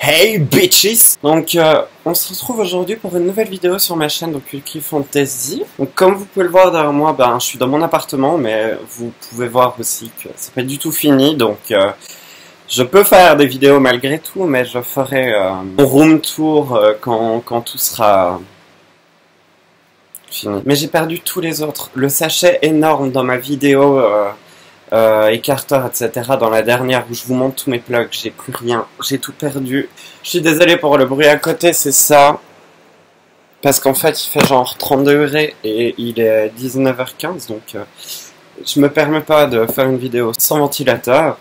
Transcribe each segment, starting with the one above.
Hey bitches! Donc on se retrouve aujourd'hui pour une nouvelle vidéo sur ma chaîne, donc Ulky Fantasy. Donc comme vous pouvez le voir derrière moi, je suis dans mon appartement, mais vous pouvez voir aussi que c'est pas du tout fini, donc je peux faire des vidéos malgré tout, mais je ferai mon room tour quand tout sera fini. Mais j'ai perdu tous les autres. Le sachet énorme dans ma vidéo écarteur, etc. dans la dernière où je vous montre tous mes plugs, j'ai plus rien, j'ai tout perdu. Je suis désolé pour le bruit à côté, c'est ça. Parce qu'en fait, il fait genre 30 degrés et il est 19h15, donc je me permets pas de faire une vidéo sans ventilateur.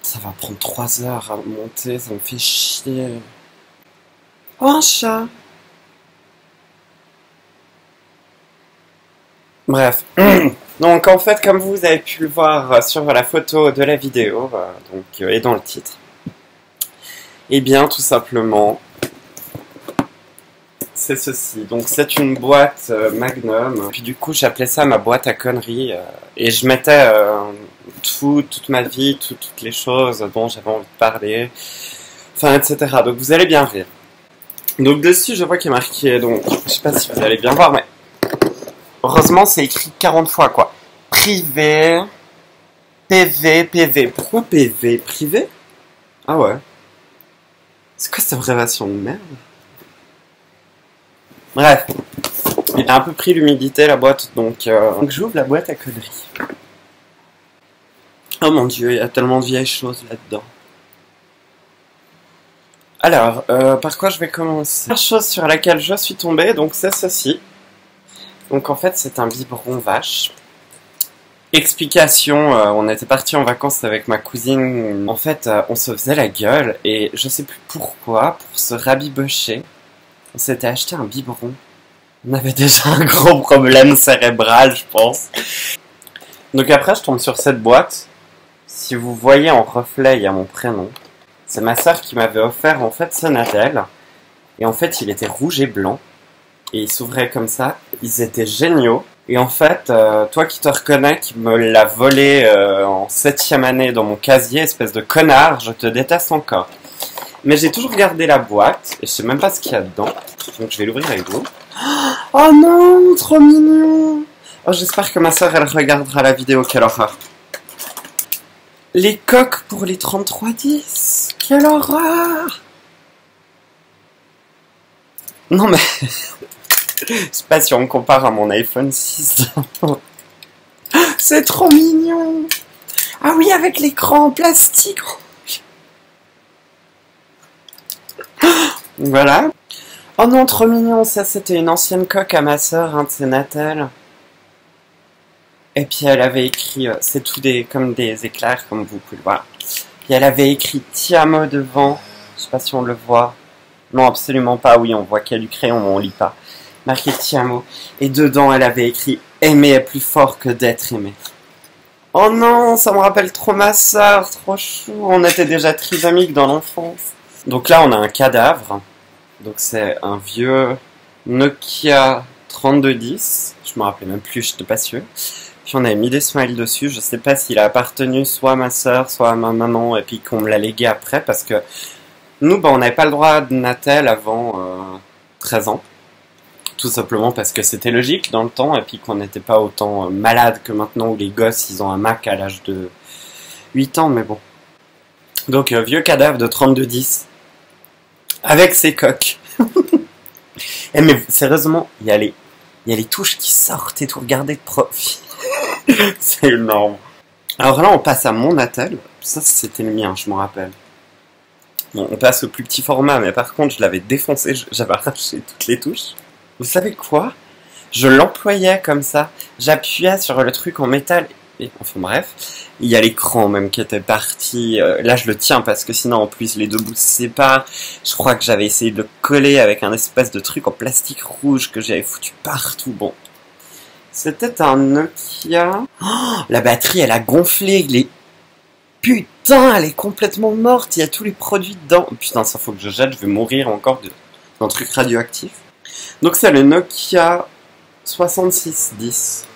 Ça va prendre 3 heures à monter, ça me fait chier. Oh, un chat! Bref. Donc en fait, comme vous avez pu le voir sur la photo de la vidéo, et dans le titre, eh bien tout simplement, c'est ceci. Donc c'est une boîte Magnum, puis du coup j'appelais ça ma boîte à conneries, et je mettais toute ma vie, toutes les choses dont j'avais envie de parler, enfin etc. Donc vous allez bien rire. Donc dessus je vois qu'il y a marqué, donc je sais pas si vous allez bien voir, mais heureusement c'est écrit 40 fois quoi. Privé, PV. Pourquoi PV? Privé? Ah ouais. C'est quoi cette abréviation de merde? Bref. Il a un peu pris l'humidité la boîte, donc j'ouvre la boîte à conneries. Oh mon dieu, il y a tellement de vieilles choses là-dedans. Alors, par quoi je vais commencer? La chose sur laquelle je suis tombé, donc c'est ceci. Donc en fait c'est un biberon vache. Explication, on était parti en vacances avec ma cousine. En fait, on se faisait la gueule et je sais plus pourquoi, pour se rabibocher, on s'était acheté un biberon. On avait déjà un gros problème cérébral, je pense. Donc après, je tombe sur cette boîte. Si vous voyez en reflet, il y a mon prénom. C'est ma soeur qui m'avait offert en fait ce Natel. Et en fait, il était rouge et blanc. Et il s'ouvrait comme ça. Ils étaient géniaux. Et en fait, toi qui te reconnais, qui me l'as volé en 7e année dans mon casier, espèce de connard, je te déteste encore. Mais j'ai toujours gardé la boîte, et je sais même pas ce qu'il y a dedans, donc je vais l'ouvrir avec vous. Oh non, trop mignon! Oh, j'espère que ma soeur, elle regardera la vidéo, quelle horreur. Les coques pour les 3310, quelle horreur! Non mais... Je sais pas si on me compare à mon iPhone 6. C'est trop mignon. Ah oui, avec l'écran en plastique. Voilà. Oh non, trop mignon. Ça, c'était une ancienne coque à ma soeur, de ses Natel. Et puis elle avait écrit, c'est tout comme des éclairs, comme vous pouvez le voir. Puis elle avait écrit Tiamo devant. Je sais pas si on le voit. Non, absolument pas. Oui, on voit qu'il y a du crayon, mais on lit pas. Marqué Tiamo. Et dedans, elle avait écrit « Aimer est plus fort que d'être aimé ». Oh non, ça me rappelle trop ma sœur, trop chou. On était déjà trisomiques dans l'enfance. Donc là, on a un cadavre. Donc c'est un vieux Nokia 3210. Je me rappelais même plus, j'étais pas sûr. Puis on avait mis des smiles dessus. Je sais pas s'il a appartenu soit à ma sœur, soit à ma maman, et puis qu'on me l'a légué après, parce que nous, on n'avait pas le droit de Natel avant 13 ans. Tout simplement parce que c'était logique dans le temps et puis qu'on n'était pas autant malade que maintenant où les gosses ils ont un Mac à l'âge de 8 ans, mais bon. Donc vieux cadavre de 3210 avec ses coques. Et mais sérieusement, il y a les touches qui sortent et tout, regardez de profil. C'est énorme. Alors là on passe à mon Natel. Ça c'était le mien, je m'en rappelle. Bon, on passe au plus petit format, mais par contre je l'avais défoncé, j'avais arraché toutes les touches. Vous savez quoi? Je l'employais comme ça. J'appuyais sur le truc en métal. Et, enfin bref. Il y a l'écran même qui était parti. Là je le tiens parce que sinon en plus les deux bouts se séparent. Je crois que j'avais essayé de le coller avec un espèce de truc en plastique rouge que j'avais foutu partout. Bon. C'était un Nokia. Oh, la batterie elle a gonflé. Putain, elle est complètement morte. Il y a tous les produits dedans. Putain, ça faut que je jette. Je vais mourir encore d'un truc radioactif. Donc c'est le Nokia 6610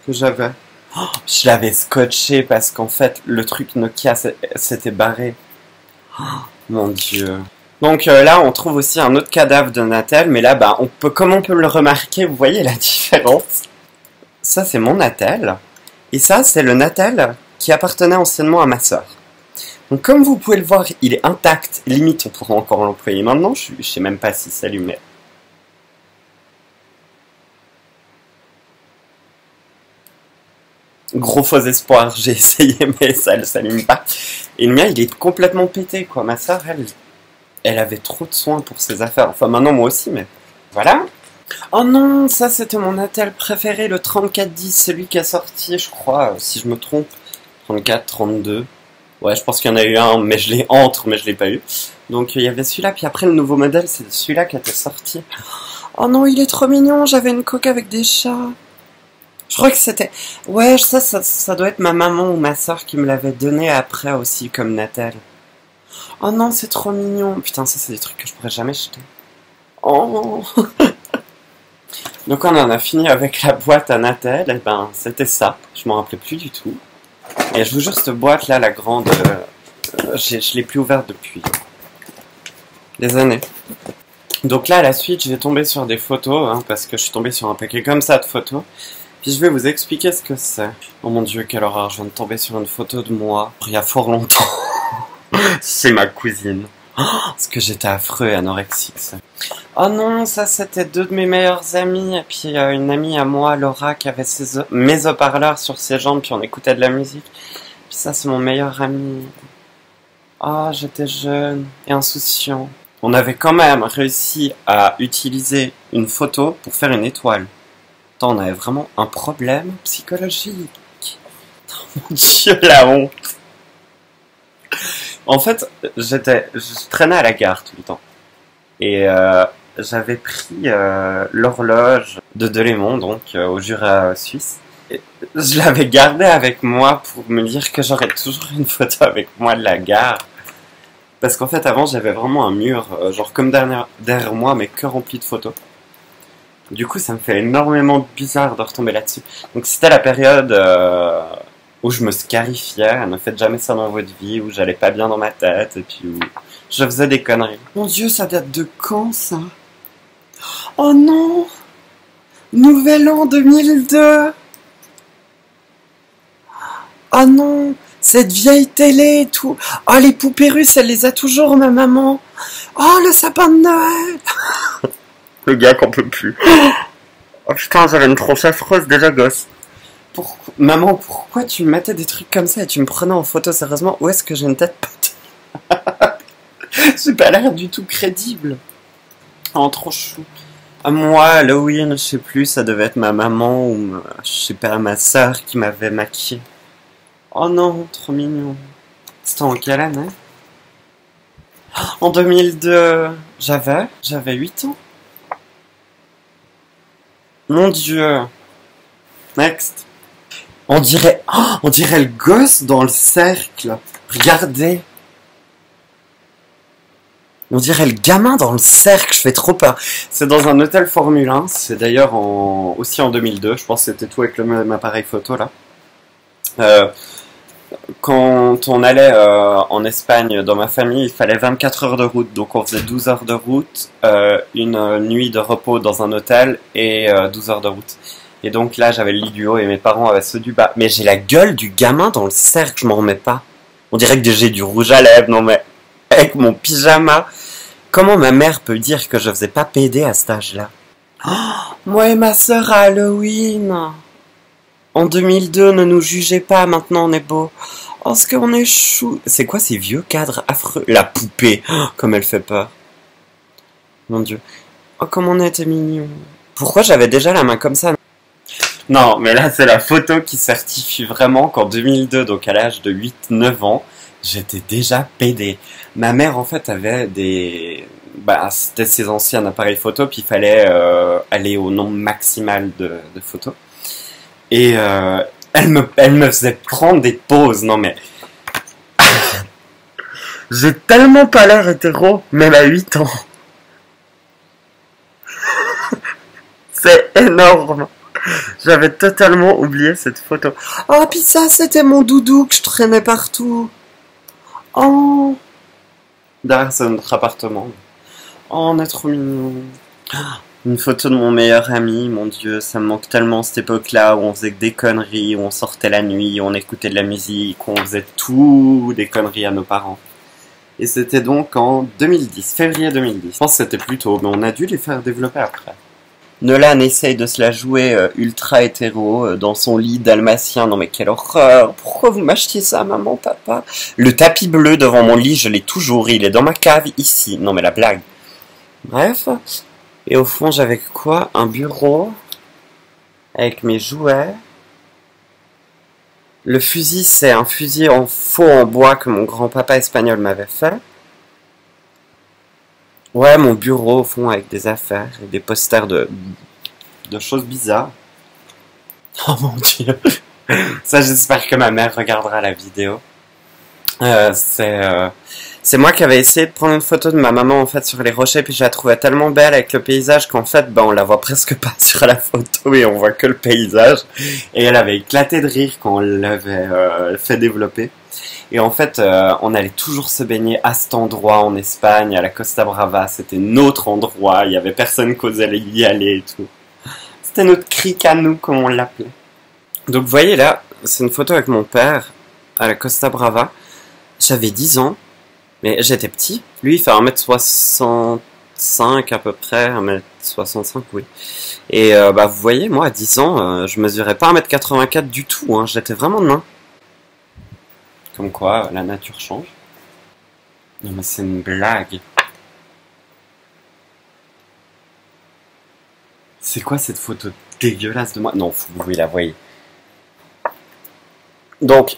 que j'avais. Oh, je l'avais scotché parce qu'en fait le truc Nokia s'était barré. Oh, mon dieu. Donc là, on trouve aussi un autre cadavre de Natel, mais là, bah, comme on peut le remarquer, vous voyez la différence. Ça, c'est mon Natel, et ça, c'est le Natel qui appartenait anciennement à ma sœur. Donc comme vous pouvez le voir, il est intact, limite on pourrait encore l'employer maintenant, je sais même pas s'il s'allumait. Gros faux espoir, j'ai essayé mais ça ne s'allume pas. Et le mien il est complètement pété quoi, ma soeur elle avait trop de soins pour ses affaires, enfin maintenant moi aussi mais voilà. Oh non, ça c'était mon Natel préféré, le 3410, celui qui a sorti je crois, si je me trompe, 34, 32... Ouais, je pense qu'il y en a eu un, mais je l'ai pas eu. Donc il y avait celui-là, puis après le nouveau modèle, c'est celui-là qui était sorti. Oh non, il est trop mignon, j'avais une coque avec des chats. Je crois que c'était... Ouais, ça doit être ma maman ou ma soeur qui me l'avait donné après aussi, comme Natel. Oh non, c'est trop mignon. Putain, ça c'est des trucs que je pourrais jamais jeter. Oh. Donc on en a fini avec la boîte à Natel, et ben c'était ça. Je m'en rappelais plus du tout. Et je vous jure, cette boîte là, la grande, je l'ai plus ouverte depuis des années. Donc là, à la suite, je vais tomber sur des photos, hein, parce que je suis tombé sur un paquet comme ça de photos. Puis je vais vous expliquer ce que c'est. Oh mon dieu, quelle horreur, je viens de tomber sur une photo de moi, il y a fort longtemps. C'est ma cousine. Oh, parce que j'étais affreux et anorexique, ça. Oh non, ça c'était deux de mes meilleurs amis, et puis une amie à moi, Laura, qui avait mes haut-parleurs sur ses jambes, puis on écoutait de la musique. Puis ça c'est mon meilleur ami. Oh, j'étais jeune et insouciant. On avait quand même réussi à utiliser une photo pour faire une étoile. Attends, on avait vraiment un problème psychologique. Oh mon dieu, la honte. En fait, je traînais à la gare tout le temps. Et j'avais pris l'horloge de Delémont, donc au Jura suisse. Et je l'avais gardée avec moi pour me dire que j'aurais toujours une photo avec moi de la gare. Parce qu'en fait, avant, j'avais vraiment un mur, genre comme derrière moi, mais que rempli de photos. Du coup, ça me fait énormément bizarre de retomber là-dessus. Donc c'était la période où je me scarifiais, ne faites jamais ça dans votre vie, où j'allais pas bien dans ma tête, et puis où je faisais des conneries. Mon dieu, ça date de quand, ça? Oh non! Nouvel an 2002! Oh non! Cette vieille télé et tout! Oh, les poupées russes, elle les a toujours, ma maman! Oh, le sapin de Noël! Le gars qu'on peut plus. Oh putain, j'avais une tronche affreuse déjà, gosse. Maman, pourquoi tu me mettais des trucs comme ça et tu me prenais en photo sérieusement? Où est-ce que j'ai une tête pote? J'ai pas l'air du tout crédible. Oh, trop chou. À moi, Halloween, je sais plus, ça devait être ma maman ou je sais pas, ma soeur qui m'avait maquillée. Oh non, trop mignon. C'était en quelle année? En 2002. J'avais 8 ans. Mon dieu. Next. On dirait le gosse dans le cercle. Regardez. On dirait le gamin dans le cercle, je fais trop peur. C'est dans un hôtel Formule 1, c'est d'ailleurs aussi en 2002, je pense que c'était tout avec le même appareil photo là. Quand on allait en Espagne dans ma famille, il fallait 24 heures de route, donc on faisait 12 heures de route, une nuit de repos dans un hôtel et 12 heures de route. Et donc là j'avais le lit du haut et mes parents avaient ceux du bas. Mais j'ai la gueule du gamin dans le cercle, je m'en remets pas. On dirait que j'ai du rouge à lèvres, non mais avec mon pyjama. Comment ma mère peut dire que je faisais pas PD à cet âge-là? Oh, moi et ma sœur à Halloween. En 2002, ne nous jugez pas, maintenant on est beau. Oh, ce qu'on est chou. C'est quoi ces vieux cadres affreux? La poupée, oh, comme elle fait peur. Mon dieu. Oh, comme on était mignons. Pourquoi j'avais déjà la main comme ça? Non, mais là c'est la photo qui certifie vraiment qu'en 2002, donc à l'âge de 8-9 ans, j'étais déjà PD. Ma mère, en fait, avait c'était ses anciens appareils photo, puis il fallait aller au nombre maximal de photos. Et elle me faisait prendre des pauses. Non, mais... J'ai tellement pas l'air hétéro, même à 8 ans. C'est énorme. J'avais totalement oublié cette photo. Oh, puis ça, c'était mon doudou que je traînais partout. Oh, Derrière, c'est notre appartement. Oh, on est trop mignon. Une photo de mon meilleur ami, mon Dieu, ça me manque tellement cette époque-là où on faisait que des conneries, où on sortait la nuit, où on écoutait de la musique, où on faisait tout des conneries à nos parents. Et c'était donc en 2010, février 2010. Je pense que c'était plus tôt, mais on a dû les faire développer après. Nolan essaye de se la jouer ultra hétéro dans son lit dalmatien. Non mais quelle horreur! Pourquoi vous m'achetiez ça, maman, papa? Le tapis bleu devant mon lit, je l'ai toujours. Il est dans ma cave, ici. Non mais la blague. Bref. Et au fond, j'avais quoi? Un bureau avec mes jouets. Le fusil, c'est un fusil en faux en bois que mon grand-papa espagnol m'avait fait. Ouais, mon bureau au fond avec des affaires et des posters de choses bizarres. Oh mon Dieu. Ça, j'espère que ma mère regardera la vidéo. C'est moi qui avais essayé de prendre une photo de ma maman en fait sur les rochers, puis je la trouvais tellement belle avec le paysage qu'en fait on la voit presque pas sur la photo et on voit que le paysage. Et elle avait éclaté de rire quand on l'avait fait développer. Et en fait on allait toujours se baigner à cet endroit en Espagne, à la Costa Brava. C'était notre endroit, il y avait personne qui osait y aller et tout. C'était notre crique à nous comme on l'appelait. Donc vous voyez là, c'est une photo avec mon père à la Costa Brava. J'avais 10 ans. Mais j'étais petit. Lui, il fait 1m65 à peu près, 1m65, oui. Et bah vous voyez, moi à 10 ans, je mesurais pas 1m84 du tout, hein. J'étais vraiment nain. Comme quoi, la nature change. Non mais c'est une blague. C'est quoi cette photo dégueulasse de moi? Non, vous la voyez. Donc,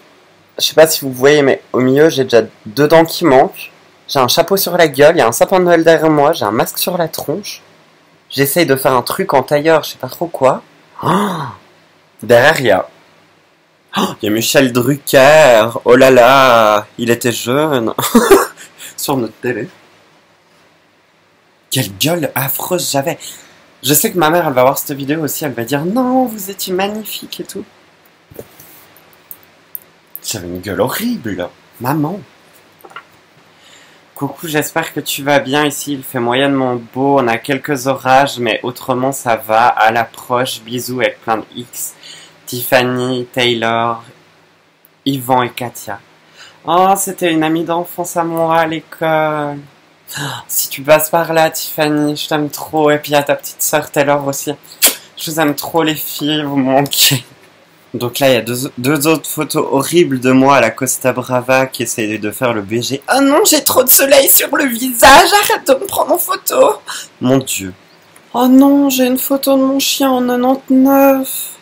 je sais pas si vous voyez, mais au milieu, j'ai déjà 2 dents qui manquent. J'ai un chapeau sur la gueule, il y a un sapin de Noël derrière moi, j'ai un masque sur la tronche. J'essaye de faire un truc en tailleur, je sais pas trop quoi. Oh, derrière, il y a Michel Drucker. Oh là là, il était jeune. Sur notre télé. Quelle gueule affreuse j'avais. Je sais que ma mère, elle va voir cette vidéo aussi, elle va dire « Non, vous étiez magnifique et tout. » J'avais une gueule horrible, maman. Coucou, j'espère que tu vas bien. Ici, il fait moyennement beau. On a quelques orages, mais autrement, ça va. À l'approche, bisous avec plein de X. Tiffany, Taylor, Yvan et Katia. Oh, c'était une amie d'enfance à moi à l'école. Si tu passes par là, Tiffany, je t'aime trop. Et puis, il y a ta petite sœur Taylor aussi. Je vous aime trop, les filles. Vous me manquez. Donc là, il y a deux autres photos horribles de moi à la Costa Brava qui essayaient de faire le BG. Ah non, j'ai trop de soleil sur le visage, arrête de me prendre en photo. Mon Dieu. Oh non, j'ai une photo de mon chien en 99.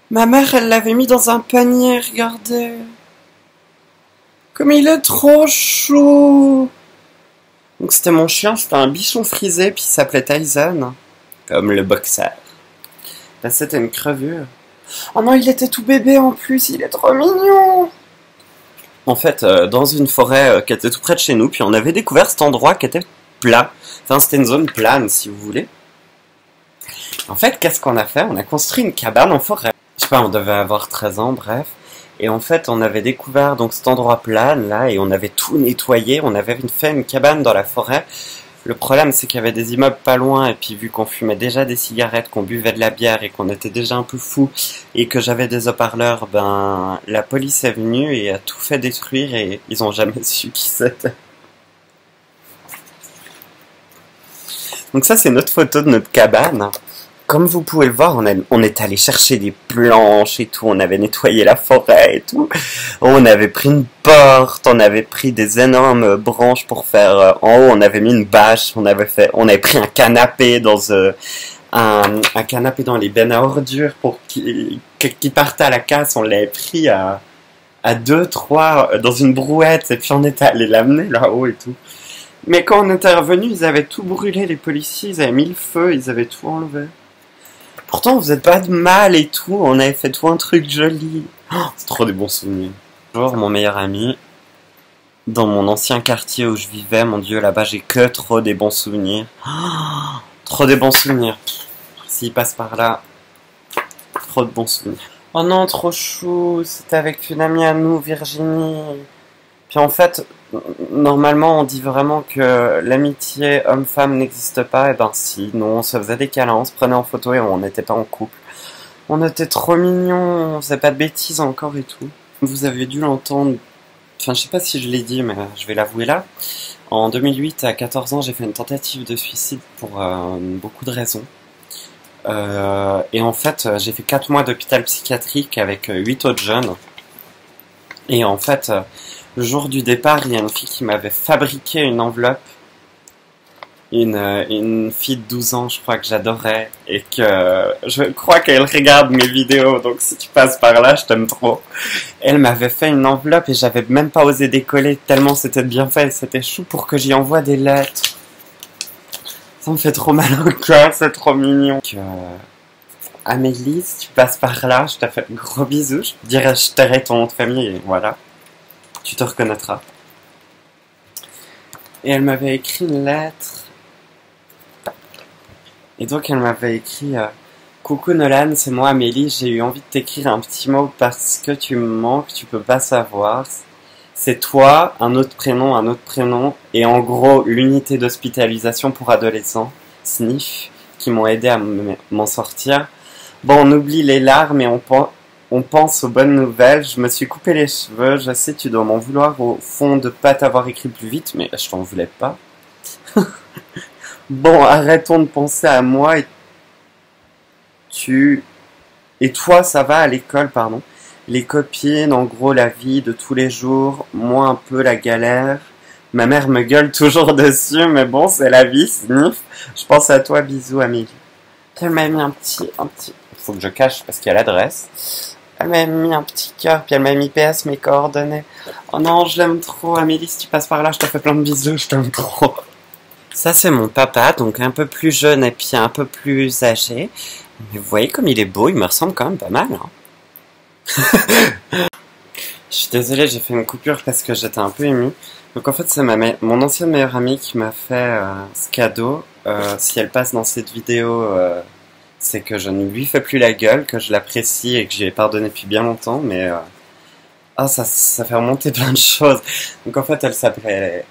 Ma mère, elle l'avait mis dans un panier, regardez. Comme il est trop chou. Donc c'était mon chien, c'était un bichon frisé, puis il s'appelait Tyson. Comme le boxeur. Là, c'était une crevure. Oh non, il était tout bébé en plus, il est trop mignon. En fait, dans une forêt qui était tout près de chez nous, puis on avait découvert cet endroit qui était plat. Enfin, c'était une zone plane, si vous voulez. En fait, qu'est-ce qu'on a fait? On a construit une cabane en forêt. Je sais pas, on devait avoir 13 ans, bref. Et en fait, on avait découvert donc cet endroit plane, là, et on avait tout nettoyé. On avait fait une cabane dans la forêt. Le problème, c'est qu'il y avait des immeubles pas loin, et puis vu qu'on fumait déjà des cigarettes, qu'on buvait de la bière, et qu'on était déjà un peu fou, et que j'avais des haut-parleurs, ben, la police est venue et a tout fait détruire, et ils ont jamais su qui c'était. Donc ça, c'est notre photo de notre cabane. Comme vous pouvez le voir, on est allé chercher des planches et tout, on avait nettoyé la forêt et tout. On avait pris une porte, on avait pris des énormes branches pour faire... en haut, on avait mis une bâche, on avait pris un canapé dans un canapé dans les bennes à ordures pour qui partait à la casse. On l'avait pris à 2, 3 dans une brouette et puis on était allé l'amener là-haut et tout. Mais quand on était revenu, ils avaient tout brûlé, les policiers, ils avaient mis le feu, ils avaient tout enlevé. Pourtant, vous êtes pas de mal et tout, on avait fait tout un truc joli. Oh, c'est trop des bons souvenirs. Toujours mon meilleur ami, dans mon ancien quartier où je vivais, mon Dieu, là-bas, j'ai que trop des bons souvenirs. Oh, trop des bons souvenirs. S'il passe par là, trop de bons souvenirs. Oh non, trop chou, c'était avec une amie à nous, Virginie. Puis en fait, normalement, on dit vraiment que l'amitié homme-femme n'existe pas. Et ben si, non, on se faisait des câlins, on se prenait en photo et on n'était pas en couple. On était trop mignons, on faisait pas de bêtises encore et tout. Vous avez dû l'entendre, enfin je sais pas si je l'ai dit, mais je vais l'avouer là. En 2008, à 14 ans, j'ai fait une tentative de suicide pour beaucoup de raisons. Et en fait, j'ai fait 4 mois d'hôpital psychiatrique avec 8 autres jeunes. Et en fait, le jour du départ, il y a une fille qui m'avait fabriqué une enveloppe. Une fille de 12 ans, je crois que j'adorais. Et que je crois qu'elle regarde mes vidéos. Donc si tu passes par là, je t'aime trop. Elle m'avait fait une enveloppe et j'avais même pas osé décoller tellement c'était bien fait. C'était chou pour que j'y envoie des lettres. Ça me fait trop mal au cœur, c'est trop mignon. Amélie, si tu passes par là, je te fais un gros bisou. Je dirais, je tairai ton nom de famille et voilà. Tu te reconnaîtras. Et elle m'avait écrit une lettre. Et donc elle m'avait écrit Coucou Nolan, c'est moi Amélie, j'ai eu envie de t'écrire un petit mot parce que tu me manques, tu peux pas savoir. C'est toi, un autre prénom, et en gros l'unité d'hospitalisation pour adolescents, SNIF, qui m'ont aidé à m'en sortir. Bon, on oublie les larmes et on pense aux bonnes nouvelles. Je me suis coupé les cheveux, je sais tu dois m'en vouloir au fond de pas t'avoir écrit plus vite, mais je t'en voulais pas. Bon, arrêtons de penser à moi et toi, ça va à l'école, pardon. Les copines, en gros, la vie de tous les jours, moi un peu la galère. Ma mère me gueule toujours dessus, mais bon, c'est la vie, sniff. Je pense à toi, bisous, Amélie. Puis elle m'a mis un petit... Faut que je cache parce qu'il y a l'adresse. Elle m'a mis un petit cœur, puis elle m'a mis PS, mes coordonnées. Oh non, je l'aime trop, Amélie, si tu passes par là, je te fais plein de bisous, je t'aime trop. Ça, c'est mon papa, donc un peu plus jeune et puis un peu plus âgé. Mais vous voyez comme il est beau, il me ressemble quand même pas mal. Hein. Je suis désolée, j'ai fait une coupure parce que j'étais un peu émue. Donc en fait, c'est mon ancienne meilleure amie qui m'a fait ce cadeau. Si elle passe dans cette vidéo, c'est que je ne lui fais plus la gueule, que je l'apprécie et que j'ai pardonné depuis bien longtemps, mais... ça fait remonter plein de choses. Donc en fait, elle s'appelle,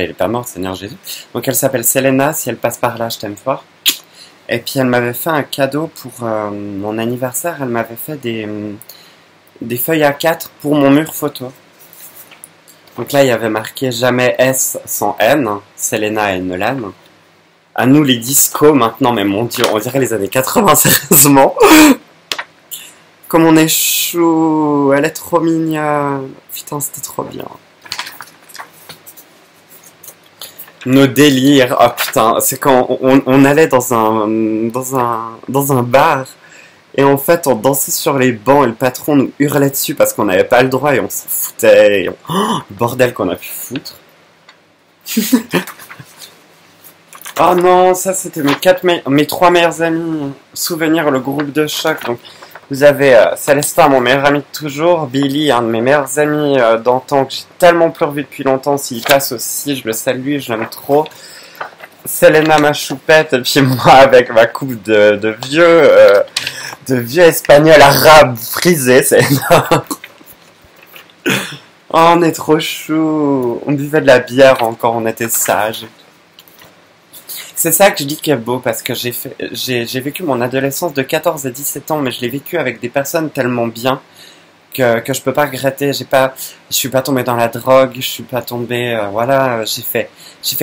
elle est pas morte, Seigneur Jésus. Donc elle s'appelle Selena, si elle passe par là, je t'aime fort. Et puis elle m'avait fait un cadeau pour mon anniversaire, elle m'avait fait des feuilles A4 pour mon mur photo. Donc là, il y avait marqué jamais S sans N, Selena et Nolan. À nous les discos maintenant, mais mon Dieu, on dirait les années 80, sérieusement. Comme on est chou, elle est trop mignonne. Putain, c'était trop bien. Nos délires, oh putain, c'est quand on allait dans un bar et en fait on dansait sur les bancs et le patron nous hurlait dessus parce qu'on n'avait pas le droit et on s'en foutait. Oh, le bordel qu'on a pu foutre. Oh non, ça c'était mes 3 meilleurs amis. Souvenir, le groupe de choc. Donc vous avez Célestin, mon meilleur ami de toujours, Billy, un de mes meilleurs amis d'antan que j'ai tellement plus revu depuis longtemps. S'il passe aussi, je le salue, je l'aime trop. Selena, ma choupette, et puis moi avec ma coupe de vieux espagnol arabe frisé, c'est énorme. Oh, on est trop chou. On buvait de la bière encore, on était sages. C'est ça que je dis qui est beau, parce que j'ai vécu mon adolescence de 14 à 17 ans, mais je l'ai vécu avec des personnes tellement bien que je peux pas regretter. Je suis pas tombé dans la drogue, je suis pas tombé, voilà, j'ai fait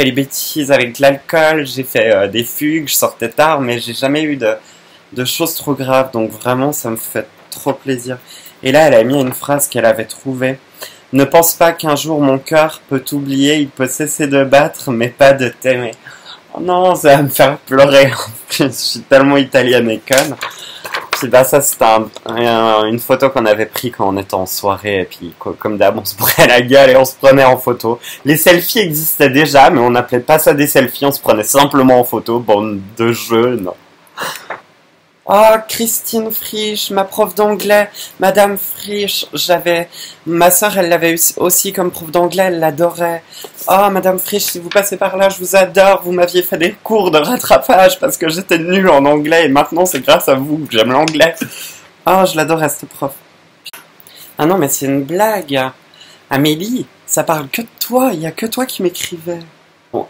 les bêtises avec de l'alcool, j'ai fait des fugues, je sortais tard, mais j'ai jamais eu de choses trop graves, donc vraiment ça me fait trop plaisir. Et là, elle a mis une phrase qu'elle avait trouvée. Ne pense pas qu'un jour mon cœur peut t'oublier, il peut cesser de battre, mais pas de t'aimer. Oh non, ça va me faire pleurer. En plus, je suis tellement italienne et conne. Puis bah ça, c'était une photo qu'on avait pris quand on était en soirée. Et puis comme d'hab, on se prenait la gueule et on se prenait en photo. Les selfies existaient déjà, mais on n'appelait pas ça des selfies. On se prenait simplement en photo. Bande de jeunes. Oh, Christine Frisch, ma prof d'anglais, Madame Frisch, ma sœur, elle l'avait aussi comme prof d'anglais, elle l'adorait. Oh, Madame Frisch, si vous passez par là, je vous adore, vous m'aviez fait des cours de rattrapage parce que j'étais nulle en anglais et maintenant c'est grâce à vous que j'aime l'anglais. Oh, je l'adorais, cette prof. Ah non, mais c'est une blague. Amélie, Ça parle que de toi, il y a que toi qui m'écrivais. Bon,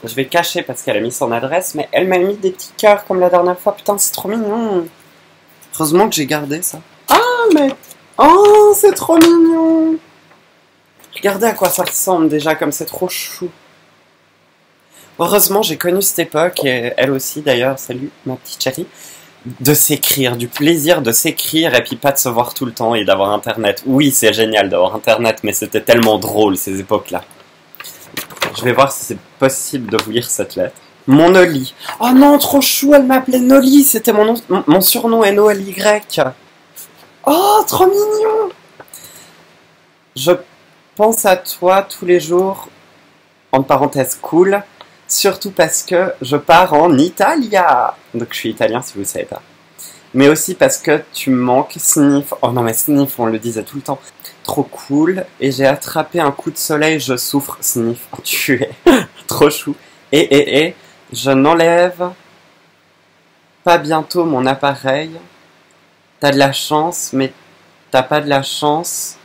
je vais cacher parce qu'elle a mis son adresse, mais elle m'a mis des petits cœurs comme la dernière fois. Putain, c'est trop mignon. Heureusement que j'ai gardé ça. Ah, mais... Oh, c'est trop mignon. Regardez à quoi ça ressemble déjà, comme c'est trop chou. Heureusement, j'ai connu cette époque, et elle aussi d'ailleurs, salut ma petite chérie, de s'écrire, du plaisir de s'écrire et puis pas de se voir tout le temps et d'avoir Internet. Oui, c'est génial d'avoir Internet, mais c'était tellement drôle ces époques-là. Je vais voir si c'est possible de vous lire cette lettre. Mon Noli. Oh non, trop chou, elle m'appelait Noli, c'était mon surnom N-O-L-Y. Oh, trop mignon. Je pense à toi tous les jours, en parenthèse cool, surtout parce que je pars en Italia. Donc je suis italien si vous ne savez pas. Mais aussi parce que tu me manques, Sniff. Oh non mais Sniff, on le disait tout le temps. Trop cool. Et j'ai attrapé un coup de soleil, je souffre, Sniff. Tu es trop chou. Et, je n'enlève pas bientôt mon appareil. T'as de la chance, mais t'as pas de la chance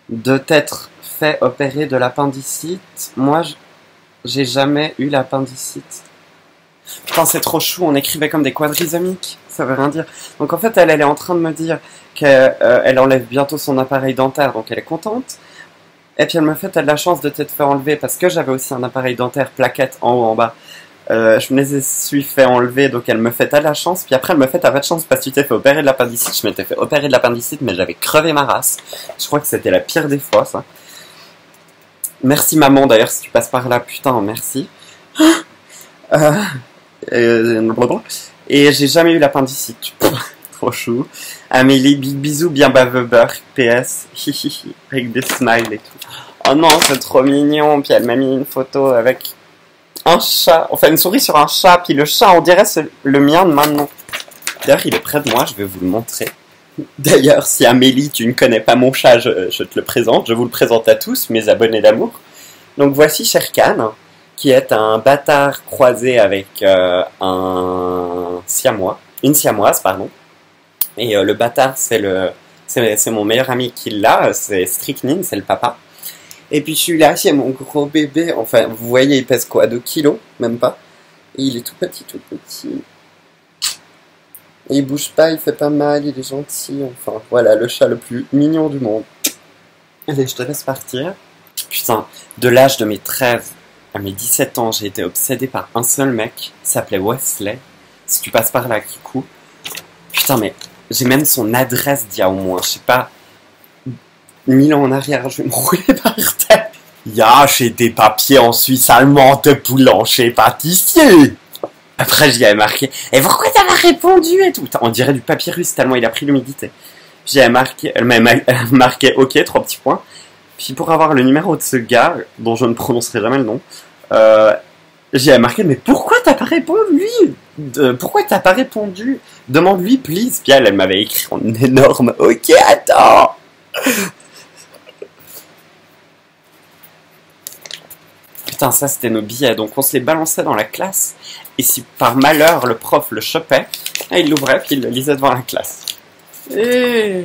de t'être fait opérer de l'appendicite. Moi, j'ai jamais eu l'appendicite. Putain, c'est trop chou, on écrivait comme des quadrisomiques, ça veut rien dire. Donc en fait, elle est en train de me dire qu'elle enlève bientôt son appareil dentaire, donc elle est contente. Et puis elle me fait, t'as de la chance de t'être fait enlever, parce que j'avais aussi un appareil dentaire, plaquette en haut, en bas. Je me les suis fait enlever, donc elle me fait, t'as de la chance. Puis après, elle me fait, t'as pas de chance parce que tu t'es fait opérer de l'appendicite. Je m'étais fait opérer de l'appendicite, mais j'avais crevé ma race. Je crois que c'était la pire des fois, ça. Merci maman, d'ailleurs, si tu passes par là, putain, merci. Et j'ai jamais eu l'appendicite. Trop chou. Amélie, big bisous, bien baveur, PS, hihihi, avec des smiles et tout. Oh non, c'est trop mignon. Puis elle m'a mis une photo avec un chat, enfin une souris sur un chat, puis le chat, on dirait c'est le mien de maintenant. D'ailleurs, il est près de moi, je vais vous le montrer. D'ailleurs, si Amélie, tu ne connais pas mon chat, je te le présente. Je vous le présente à tous, mes abonnés d'amour. Donc voici Sherkan, qui est un bâtard croisé avec un siamois, une siamoise, pardon. Et le bâtard, c'est mon meilleur ami qui l'a, c'est Strychnine, c'est le papa. Et puis celui-là, c'est mon gros bébé, enfin, vous voyez, il pèse quoi, 2 kilos, même pas. Et il est tout petit, tout petit. Et il bouge pas, il fait pas mal, il est gentil, enfin, voilà, le chat le plus mignon du monde. Allez, je te laisse partir. Putain, de l'âge de mes 13 à mes 17 ans, j'ai été obsédé par un seul mec, il s'appelait Wesley. Si tu passes par là, Kikou. Putain, mais j'ai même son adresse d'il y a au moins, je sais pas, 1000 ans en arrière, je vais me rouler par terre. Ya, j'ai des papiers en Suisse allemande de boulanger pâtissier. Après, j'y avais marqué, et pourquoi t'as pas répondu et tout. On dirait du papyrus tellement il a pris l'humidité. J'y avais marqué, elle m'a marqué OK, 3 petits points. Puis pour avoir le numéro de ce gars, dont je ne prononcerai jamais le nom, j'y avais marqué, mais pourquoi t'as pas répondu lui pourquoi t'as pas répondu? Demande-lui, please. Puis elle m'avait écrit en énorme, OK, attends. Putain, ça c'était nos billets, donc on se les balançait dans la classe, et si par malheur le prof le chopait, il l'ouvrait puis il le lisait devant la classe. Et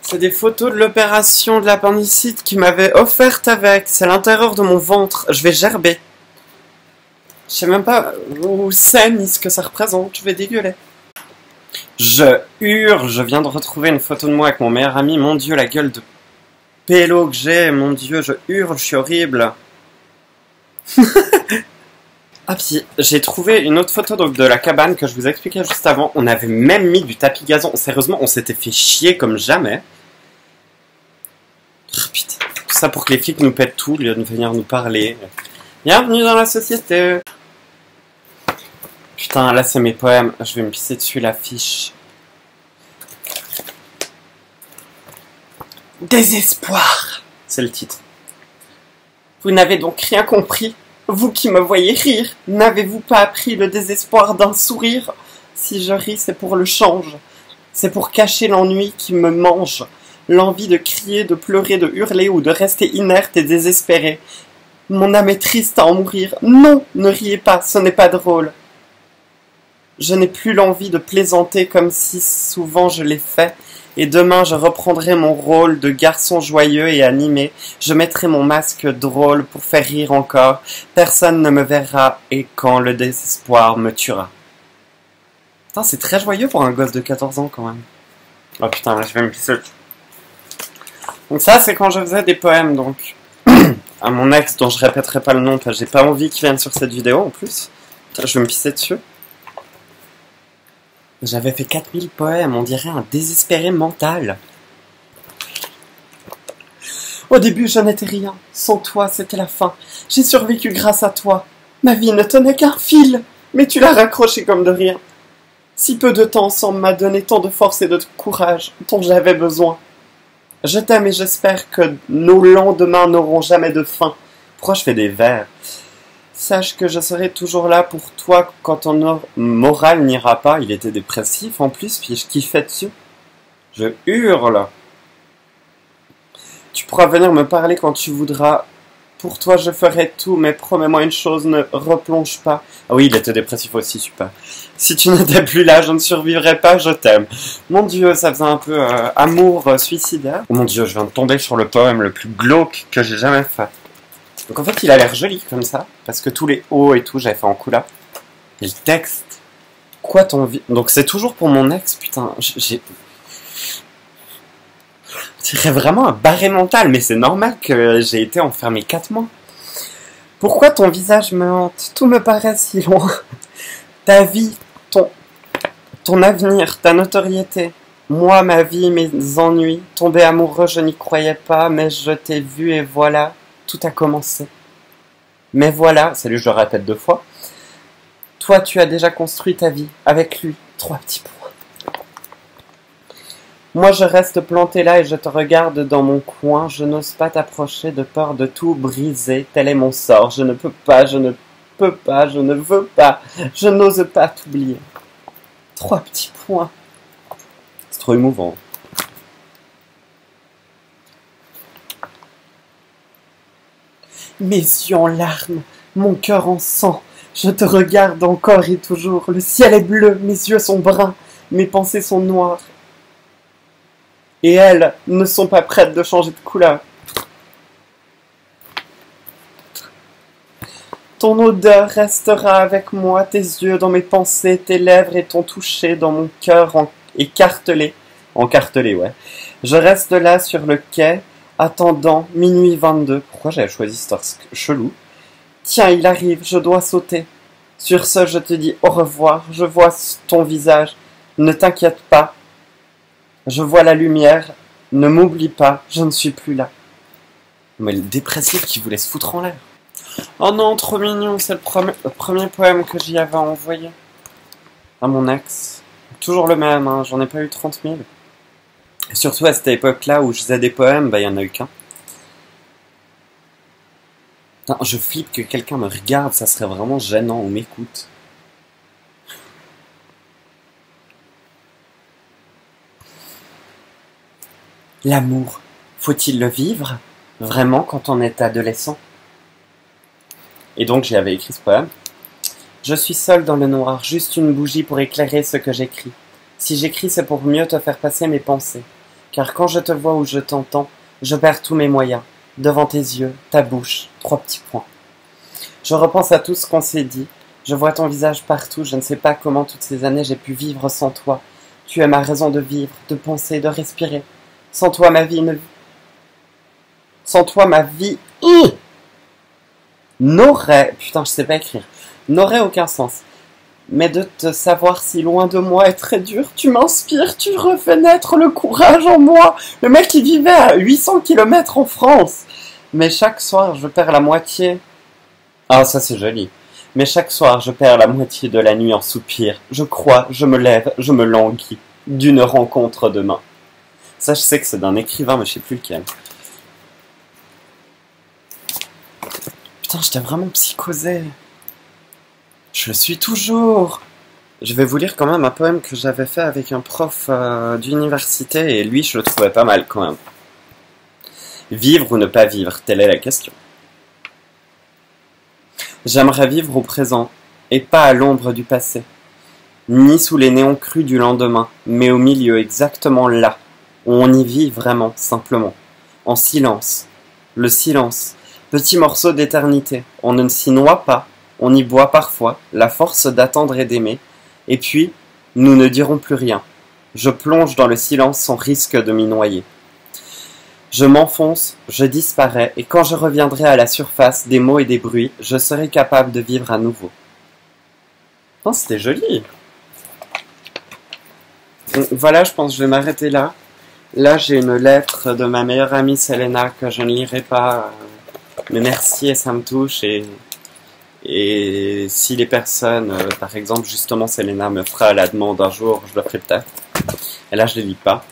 c'est des photos de l'opération de l'appendicite qu'il m'avait offerte avec, c'est l'intérieur de mon ventre, je vais gerber. Je sais même pas où c'est ni ce que ça représente, je vais dégueuler. Je hurle, je viens de retrouver une photo de moi avec mon meilleur ami, mon dieu, la gueule de pélo que j'ai, mon dieu, je hurle, je suis horrible. Ah, puis j'ai trouvé une autre photo donc, de la cabane que je vous expliquais juste avant. On avait même mis du tapis gazon. Sérieusement, on s'était fait chier comme jamais. Oh, putain, tout ça pour que les flics nous pètent tout, au lieu de venir nous parler. Bienvenue dans la société. Putain, là c'est mes poèmes. Je vais me pisser dessus l'affiche. Désespoir, c'est le titre. Vous n'avez donc rien compris. Vous qui me voyez rire, n'avez-vous pas appris le désespoir d'un sourire? Si je ris, c'est pour le change. C'est pour cacher l'ennui qui me mange. L'envie de crier, de pleurer, de hurler ou de rester inerte et désespéré. Mon âme est triste à en mourir. Non, ne riez pas, ce n'est pas drôle. Je n'ai plus l'envie de plaisanter comme si souvent je l'ai fait. Et demain, je reprendrai mon rôle de garçon joyeux et animé. Je mettrai mon masque drôle pour faire rire encore. Personne ne me verra et quand le désespoir me tuera. Putain, c'est très joyeux pour un gosse de 14 ans quand même. Oh putain, là je vais me pisser. Donc ça, c'est quand je faisais des poèmes, donc. À mon ex, dont je répéterai pas le nom, parce que j'ai pas envie qu'il vienne sur cette vidéo en plus. Putain, je vais me pisser dessus. J'avais fait 4000 poèmes, on dirait un désespéré mental. Au début, je n'étais rien. Sans toi, c'était la fin. J'ai survécu grâce à toi. Ma vie ne tenait qu'un fil, mais tu l'as raccroché comme de rien. Si peu de temps ensemble m'a donné tant de force et de courage dont j'avais besoin. Je t'aime et j'espère que nos lendemains n'auront jamais de fin. Pourquoi je fais des vers? Sache que je serai toujours là pour toi quand ton moral n'ira pas. Il était dépressif en plus, puis je kiffais dessus. Je hurle. Tu pourras venir me parler quand tu voudras. Pour toi, je ferai tout, mais promets-moi une chose, ne replonge pas. Ah oui, il était dépressif aussi, super. Si tu n'étais plus là, je ne survivrai pas, je t'aime. Mon Dieu, ça faisait un peu amour suicidaire. Oh mon Dieu, je viens de tomber sur le poème le plus glauque que j'ai jamais fait. Donc en fait, il a l'air joli comme ça, parce que tous les hauts et tout, j'avais fait en couleur. Et le texte, quoi ton vie... Donc c'est toujours pour mon ex, putain, j'ai... Je dirais vraiment un barré mental, mais c'est normal que j'ai été enfermé 4 mois. Pourquoi ton visage me hante? Tout me paraît si loin. Ta vie, ton avenir, ta notoriété. Moi, ma vie, mes ennuis. Tomber amoureux, je n'y croyais pas, mais je t'ai vu et voilà, tout a commencé. Mais voilà, salut, je le répète 2 fois. Toi, tu as déjà construit ta vie, avec lui, 3 petits points. Moi, je reste planté là et je te regarde dans mon coin. Je n'ose pas t'approcher de peur de tout briser. Tel est mon sort. Je ne peux pas, je ne peux pas, je ne veux pas. Je n'ose pas t'oublier. 3 petits points. C'est trop émouvant. Mes yeux en larmes, mon cœur en sang. Je te regarde encore et toujours. Le ciel est bleu, mes yeux sont bruns, mes pensées sont noires. Et elles ne sont pas prêtes de changer de couleur. Ton odeur restera avec moi, tes yeux dans mes pensées, tes lèvres et ton toucher dans mon cœur écartelé. Encartelé, ouais. Je reste là sur le quai, attendant minuit 22. Pourquoi j'avais choisi cette heure chelou? Tiens, il arrive, je dois sauter. Sur ce, je te dis au revoir, je vois ton visage. Ne t'inquiète pas. Je vois la lumière, ne m'oublie pas, je ne suis plus là. Mais le dépressif qui voulait se foutre en l'air. Oh non, trop mignon, c'est le premier poème que j'y avais envoyé. À mon ex. Toujours le même, hein, j'en ai pas eu 30 000. Et surtout à cette époque-là où je faisais des poèmes, bah il y en a eu qu'un. Putain, je flippe que quelqu'un me regarde, ça serait vraiment gênant ou m'écoute. L'amour, faut-il le vivre, vraiment, quand on est adolescent? Et donc j'y avais écrit ce poème. Je suis seul dans le noir, juste une bougie pour éclairer ce que j'écris. Si j'écris, c'est pour mieux te faire passer mes pensées. Car quand je te vois ou je t'entends, je perds tous mes moyens. Devant tes yeux, ta bouche, 3 petits points. Je repense à tout ce qu'on s'est dit. Je vois ton visage partout, je ne sais pas comment toutes ces années j'ai pu vivre sans toi. Tu es ma raison de vivre, de penser, de respirer. Sans toi, ma vie ne... Sans toi, ma vie... n'aurait... Putain, je sais pas écrire. N'aurait aucun sens. Mais de te savoir si loin de moi est très dur. Tu m'inspires, tu refais naître le courage en moi. Le mec qui vivait à 800 km en France. Mais chaque soir, je perds la moitié... Ah, ça c'est joli. Mais chaque soir, je perds la moitié de la nuit en soupirs. Je crois, je me lève, je me languis. D'une rencontre demain. Ça, je sais que c'est d'un écrivain, mais je sais plus lequel. Putain, j'étais vraiment psychosé. Je le suis toujours. Je vais vous lire quand même un poème que j'avais fait avec un prof d'université, et lui, je le trouvais pas mal quand même. Vivre ou ne pas vivre, telle est la question. J'aimerais vivre au présent, et pas à l'ombre du passé, ni sous les néons crus du lendemain, mais au milieu, exactement là, On y vit vraiment, simplement. En silence. Le silence. Petit morceau d'éternité. On ne s'y noie pas. On y boit parfois. La force d'attendre et d'aimer. Et puis, nous ne dirons plus rien. Je plonge dans le silence sans risque de m'y noyer. Je m'enfonce, je disparais, et quand je reviendrai à la surface des mots et des bruits, je serai capable de vivre à nouveau. Oh, c'était joli. Voilà, je pense que je vais m'arrêter là. Là, j'ai une lettre de ma meilleure amie Selena que je ne lirai pas. Mais merci et ça me touche. Et si les personnes, par exemple, justement, Selena me fera la demande un jour, je le ferai peut-être. Et là, je ne les lis pas.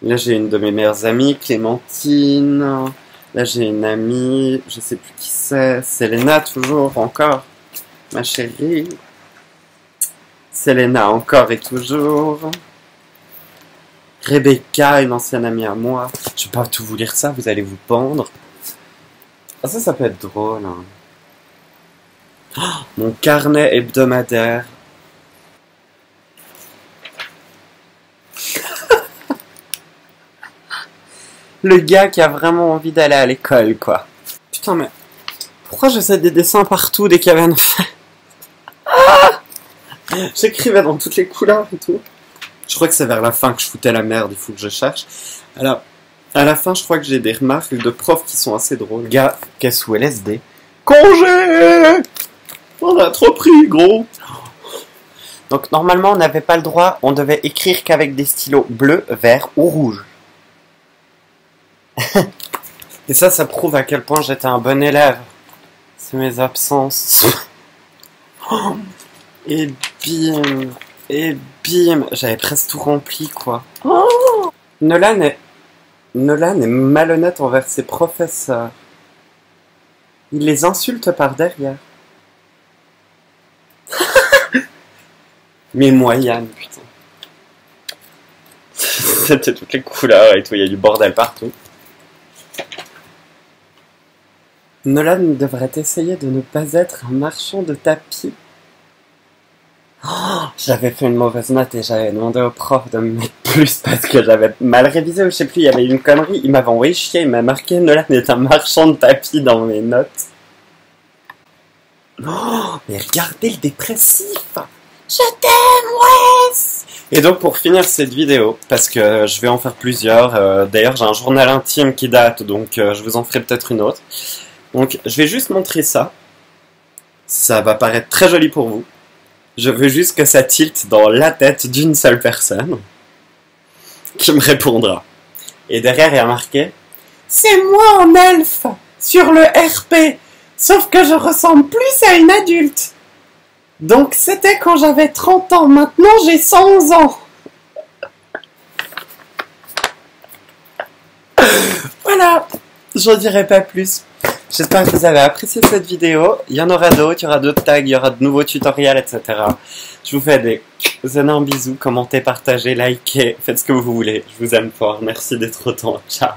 Là, j'ai une de mes meilleures amies, Clémentine. Là, j'ai une amie, je sais plus qui c'est. Selena, toujours, encore. Ma chérie. Selena, encore et toujours. Rebecca, une ancienne amie à moi. Je vais pas tout vous lire ça, vous allez vous pendre. Ah, ça peut être drôle. Hein. Oh, mon carnet hebdomadaire. Le gars qui a vraiment envie d'aller à l'école, quoi. Putain, mais pourquoi je faisais des dessins partout dès qu'il y avait un fait? Ah, j'écrivais dans toutes les couleurs et tout. Je crois que c'est vers la fin que je foutais la merde, il faut que je cherche. Alors, à la fin, je crois que j'ai des remarques de profs qui sont assez drôles. Gars, qu'est-ce ou LSD? Congé! On a trop pris, gros! Donc, normalement, on n'avait pas le droit, on devait écrire qu'avec des stylos bleus, verts ou rouges. Et ça prouve à quel point j'étais un bon élève. C'est mes absences. Et bim, j'avais presque tout rempli, quoi. Nolan est malhonnête envers ses professeurs. Il les insulte par derrière. Mais moyenne, putain. C'était toutes les couleurs et tout, il y a du bordel partout. Nolan devrait essayer de ne pas être un marchand de tapis. Oh, j'avais fait une mauvaise note et j'avais demandé au prof de me mettre plus parce que j'avais mal révisé ou je sais plus, il y avait une connerie. Il m'avait envoyé chier, il m'a marqué Nolan est un marchand de tapis dans mes notes. Oh, mais regardez le dépressif. Je t'aime, Wes. Et donc pour finir cette vidéo, parce que je vais en faire plusieurs, d'ailleurs j'ai un journal intime qui date, donc je vous en ferai peut-être une autre. Donc je vais juste montrer ça. Ça va paraître très joli pour vous. Je veux juste que ça tilte dans la tête d'une seule personne qui me répondra. Et derrière il y a marqué « C'est moi en elfe sur le RP, sauf que je ressemble plus à une adulte. Donc c'était quand j'avais 30 ans, maintenant j'ai 111 ans. » Voilà, j'en dirai pas plus. J'espère que vous avez apprécié cette vidéo. Il y en aura d'autres, il y aura d'autres tags, il y aura de nouveaux tutoriels, etc. Je vous fais des énormes bisous. Commentez, partagez, likez, faites ce que vous voulez. Je vous aime fort. Merci d'être autant. Ciao.